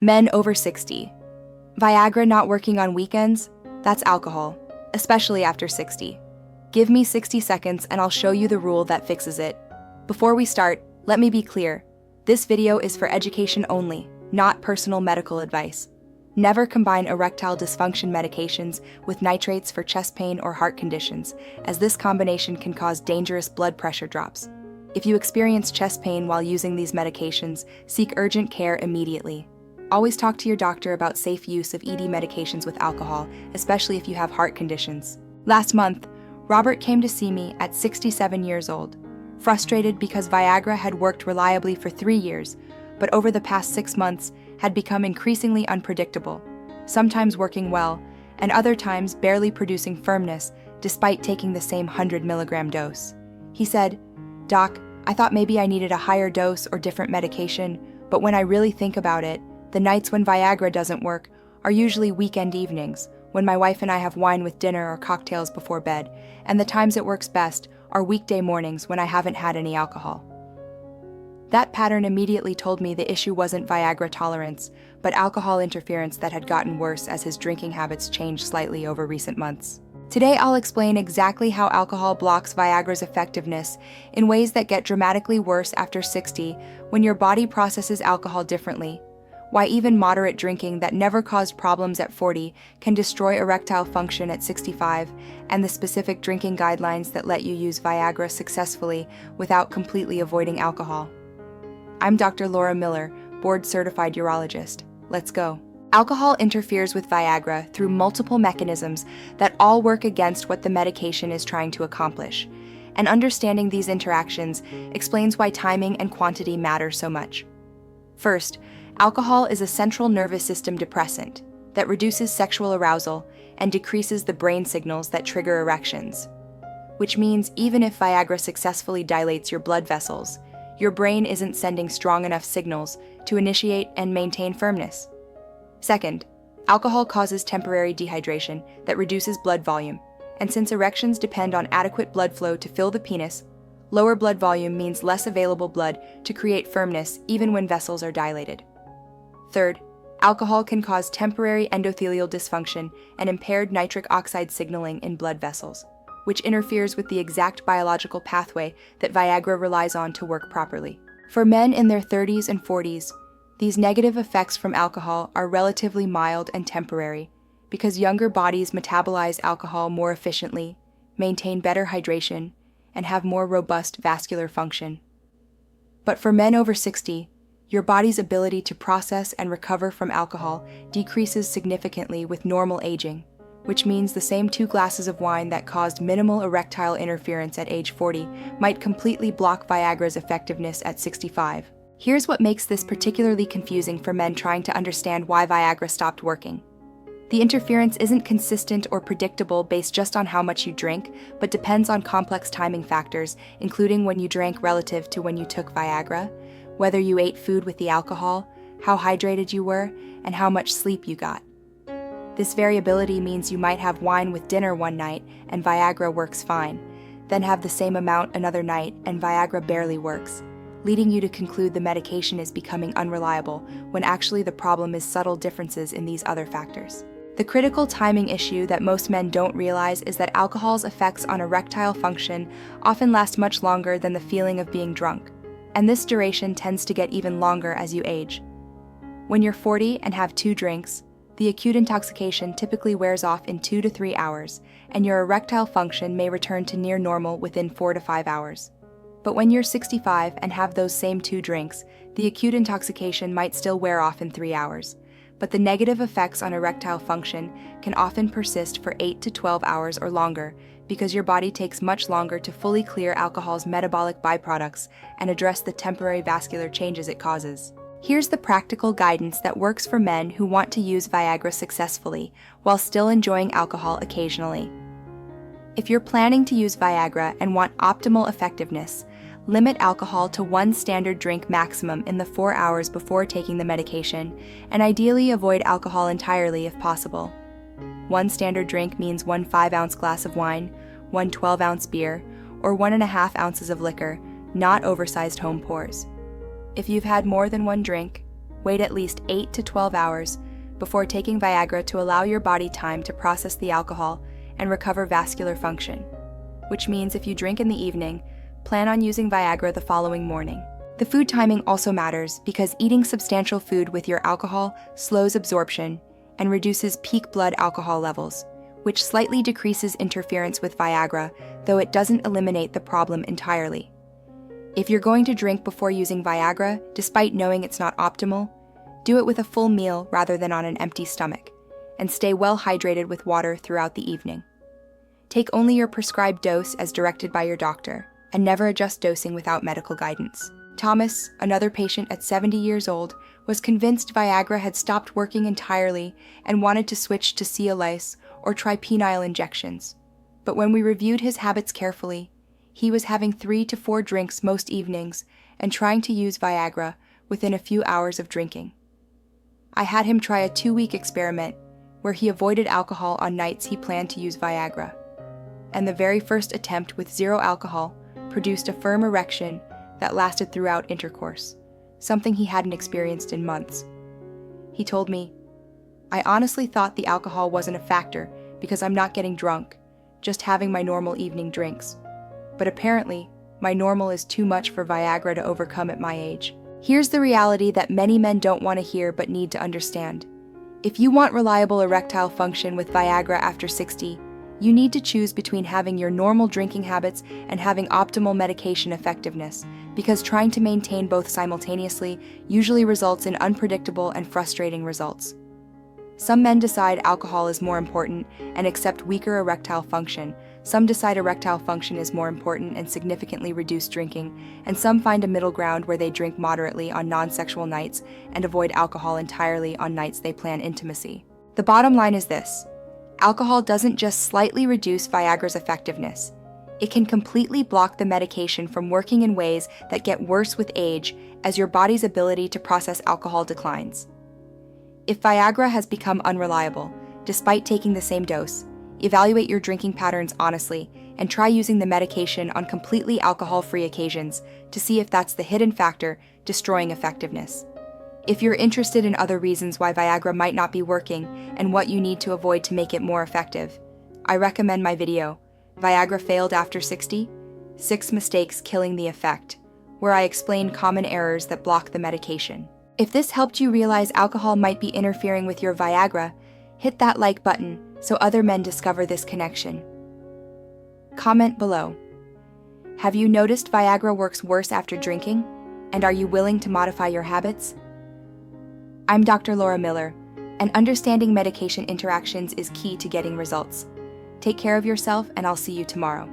Men over 60. Viagra not working on weekends? That's alcohol, especially after 60. Give me 60 seconds and I'll show you the rule that fixes it. Before we start, let me be clear. This video is for education only, not personal medical advice. Never combine erectile dysfunction medications with nitrates for chest pain or heart conditions, as this combination can cause dangerous blood pressure drops. If you experience chest pain while using these medications, seek urgent care immediately. Always talk to your doctor about safe use of ED medications with alcohol, especially if you have heart conditions. Last month, Robert came to see me at 67 years old, frustrated because Viagra had worked reliably for 3 years, but over the past 6 months had become increasingly unpredictable, sometimes working well, and other times barely producing firmness despite taking the same 100 milligram dose. He said, "Doc, I thought maybe I needed a higher dose or different medication, but when I really think about it, the nights when Viagra doesn't work are usually weekend evenings, when my wife and I have wine with dinner or cocktails before bed, and the times it works best are weekday mornings when I haven't had any alcohol." That pattern immediately told me the issue wasn't Viagra tolerance, but alcohol interference that had gotten worse as his drinking habits changed slightly over recent months. Today I'll explain exactly how alcohol blocks Viagra's effectiveness in ways that get dramatically worse after 60 when your body processes alcohol differently, why even moderate drinking that never caused problems at 40 can destroy erectile function at 65, and the specific drinking guidelines that let you use Viagra successfully without completely avoiding alcohol. I'm Dr. Laura Miller, board-certified urologist. Let's go. Alcohol interferes with Viagra through multiple mechanisms that all work against what the medication is trying to accomplish, and understanding these interactions explains why timing and quantity matter so much. First, alcohol is a central nervous system depressant that reduces sexual arousal and decreases the brain signals that trigger erections, which means even if Viagra successfully dilates your blood vessels, your brain isn't sending strong enough signals to initiate and maintain firmness. Second, alcohol causes temporary dehydration that reduces blood volume, and since erections depend on adequate blood flow to fill the penis, lower blood volume means less available blood to create firmness even when vessels are dilated. Third, alcohol can cause temporary endothelial dysfunction and impaired nitric oxide signaling in blood vessels, which interferes with the exact biological pathway that Viagra relies on to work properly. For men in their 30s and 40s, these negative effects from alcohol are relatively mild and temporary because younger bodies metabolize alcohol more efficiently, maintain better hydration, and have more robust vascular function. But for men over 60, your body's ability to process and recover from alcohol decreases significantly with normal aging, which means the same 2 glasses of wine that caused minimal erectile interference at age 40 might completely block Viagra's effectiveness at 65. Here's what makes this particularly confusing for men trying to understand why Viagra stopped working. The interference isn't consistent or predictable based just on how much you drink, but depends on complex timing factors, including when you drank relative to when you took Viagra, whether you ate food with the alcohol, how hydrated you were, and how much sleep you got. This variability means you might have wine with dinner one night and Viagra works fine, then have the same amount another night and Viagra barely works, leading you to conclude the medication is becoming unreliable when actually the problem is subtle differences in these other factors. The critical timing issue that most men don't realize is that alcohol's effects on erectile function often last much longer than the feeling of being drunk, and this duration tends to get even longer as you age. When you're 40 and have 2 drinks, the acute intoxication typically wears off in 2 to 3 hours, and your erectile function may return to near normal within 4 to 5 hours. But when you're 65 and have those same 2 drinks, the acute intoxication might still wear off in 3 hours, but the negative effects on erectile function can often persist for 8 to 12 hours or longer because your body takes much longer to fully clear alcohol's metabolic byproducts and address the temporary vascular changes it causes. Here's the practical guidance that works for men who want to use Viagra successfully while still enjoying alcohol occasionally. If you're planning to use Viagra and want optimal effectiveness, limit alcohol to 1 standard drink maximum in the 4 hours before taking the medication, and ideally avoid alcohol entirely if possible. 1 standard drink means 1 5-ounce glass of wine, 1 12-ounce beer, or 1.5 ounces of liquor, not oversized home pours. If you've had more than 1 drink, wait at least 8 to 12 hours before taking Viagra to allow your body time to process the alcohol and recover vascular function, which means if you drink in the evening, plan on using Viagra the following morning. The food timing also matters because eating substantial food with your alcohol slows absorption and reduces peak blood alcohol levels, which slightly decreases interference with Viagra, though it doesn't eliminate the problem entirely. If you're going to drink before using Viagra, despite knowing it's not optimal, do it with a full meal rather than on an empty stomach, and stay well hydrated with water throughout the evening. Take only your prescribed dose as directed by your doctor, and never adjust dosing without medical guidance. Thomas, another patient at 70 years old, was convinced Viagra had stopped working entirely and wanted to switch to Cialis or try penile injections. But when we reviewed his habits carefully, he was having 3 to 4 drinks most evenings and trying to use Viagra within a few hours of drinking. I had him try a 2-week experiment where he avoided alcohol on nights he planned to use Viagra. And the very first attempt with 0 alcohol produced a firm erection that lasted throughout intercourse, something he hadn't experienced in months. He told me, "I honestly thought the alcohol wasn't a factor because I'm not getting drunk, just having my normal evening drinks. But apparently, my normal is too much for Viagra to overcome at my age." Here's the reality that many men don't want to hear but need to understand. If you want reliable erectile function with Viagra after 60, you need to choose between having your normal drinking habits and having optimal medication effectiveness, because trying to maintain both simultaneously usually results in unpredictable and frustrating results. Some men decide alcohol is more important and accept weaker erectile function. Some decide erectile function is more important and significantly reduce drinking, and some find a middle ground where they drink moderately on non-sexual nights and avoid alcohol entirely on nights they plan intimacy. The bottom line is this: alcohol doesn't just slightly reduce Viagra's effectiveness. It can completely block the medication from working in ways that get worse with age as your body's ability to process alcohol declines. If Viagra has become unreliable, despite taking the same dose, evaluate your drinking patterns honestly and try using the medication on completely alcohol-free occasions to see if that's the hidden factor destroying effectiveness. If you're interested in other reasons why Viagra might not be working and what you need to avoid to make it more effective, I recommend my video, Viagra Failed After 60? 6 Mistakes Killing the Effect, where I explain common errors that block the medication. If this helped you realize alcohol might be interfering with your Viagra, hit that like button so other men discover this connection. Comment below. Have you noticed Viagra works worse after drinking? And are you willing to modify your habits? I'm Dr. Laura Miller, and understanding medication interactions is key to getting results. Take care of yourself, and I'll see you tomorrow.